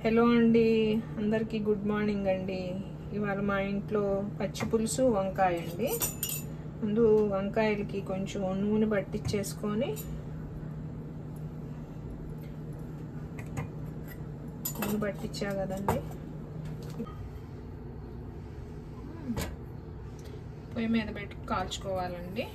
Hello అండి, అందరికీ good morning అండి. ఇవాళ మా ఇంట్లో పచ్చి పులుసు వంకాయ అండి. ముందు వంకాయలకి కొంచెం నూనె పట్టించేసుకొని నూనె పట్టించా కదండి, పొయ్యి మీద పెట్టి కాల్చుకోవాలండి.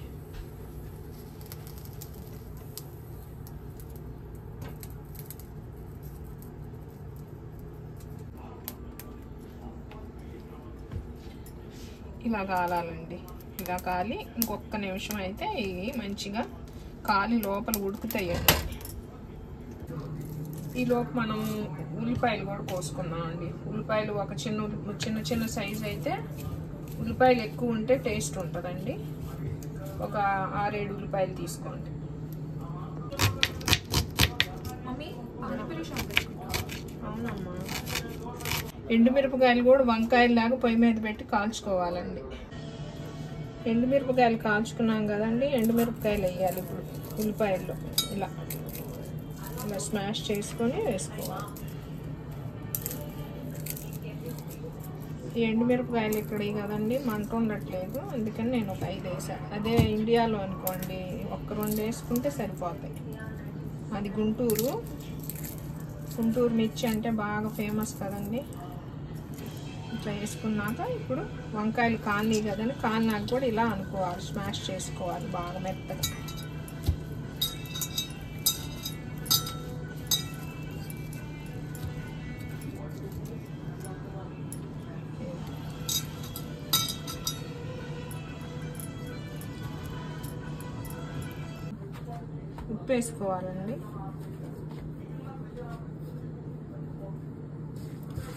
ఇలా కాలాలండి. ఇలా కాలి ఇంకొక నిమిషం అయితే ఇవి మంచిగా కాలి లోపల ఉడుకుతాయండి. ఈలోపు మనం ఉల్లిపాయలు కూడా కోసుకుందామండి. ఉల్లిపాయలు ఒక చిన్న చిన్న సైజు అయితే, ఉల్లిపాయలు ఎక్కువ ఉంటే టేస్ట్ ఉంటుందండి. ఒక 6-7 ఉల్లిపాయలు తీసుకోండి. అవునమ్మా, ఎండుమిరపకాయలు కూడా వంకాయలాగా పొయ్యి మీద పెట్టి కాల్చుకోవాలండి. ఎండుమిరపకాయలు కాల్చుకున్నాం కదండి, ఎండుమిరపకాయలు వేయాలి ఇప్పుడు ఉల్లిపాయల్లో. ఇలా ఇలా స్మాష్ చేసుకొని వేసుకోవాలి. ఈ ఎండుమిరపకాయలు ఇక్కడే కదండి, మంట ఉండట్లేదు, అందుకని నేను ఒక 5 వేసాను. అదే ఇండియాలో అనుకోండి 1-2 వేసుకుంటే సరిపోతాయి. అది గుంటూరు మిర్చి అంటే బాగా ఫేమస్ కదండి. ఇట్లా వేసుకున్నాక ఇప్పుడు వంకాయలు కాని కదండి, కాన్నాక కూడా ఇలా అనుకోవాలి, స్మాష్ చేసుకోవాలి బాగా మెత్తగా. ఉప్పు వేసుకోవాలండి.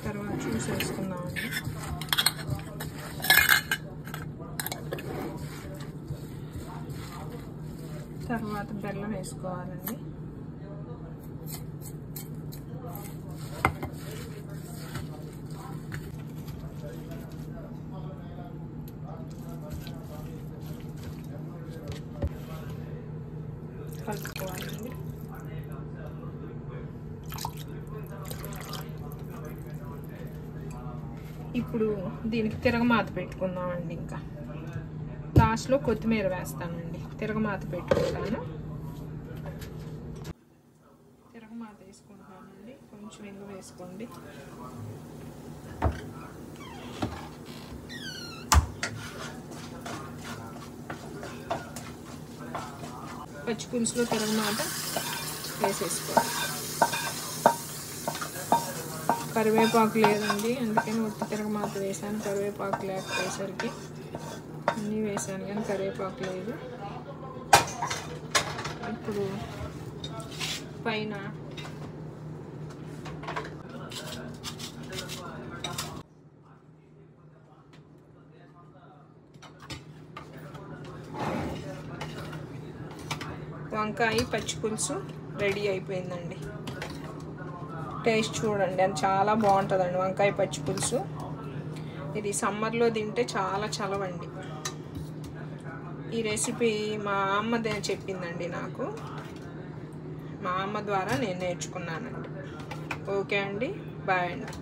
తర్వాత చూసి వేసుకుందామండి. తర్వాత బెల్లం వేసుకోవాలండి. కలుపుకోవాలండి. ఇప్పుడు దీనికి తిరగమాత పెట్టుకుందామండి. ఇంకా లాస్ట్లో కొత్తిమీర వేస్తానండి. తిరగమాత పెట్టుకుంటాను. తిరగమాత వేసుకుంటానండి. కొంచెం ఇంగు వేసుకోండి. పచ్చి పులుసులో తిరగమాత వేసేసుకోండి. కరివేపాకు లేదండి, అందుకని ఒట్టి తిరగమాత వేసాను. కరివేపాకు లేకపోయేసరికి అన్నీ వేసాను కానీ కరివేపాకు లేదు. ఇప్పుడు పైన వంకాయ పచ్చి పులుసు రెడీ అయిపోయిందండి. టేస్ట్ చూడండి, అది చాలా బాగుంటుందండి వంకాయ పచ్చి పులుసు. ఇది సమ్మర్లో తింటే చాలా చలవండి. ఈ రెసిపీ మా అమ్మదే చెప్పిందండి నాకు. మా అమ్మ ద్వారా నేను నేర్చుకున్నానండి. ఓకే అండి, బాయ్ అండి.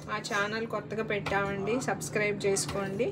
మా ఛానల్ కొత్తగా పెట్టామండి, సబ్స్క్రైబ్ చేసుకోండి.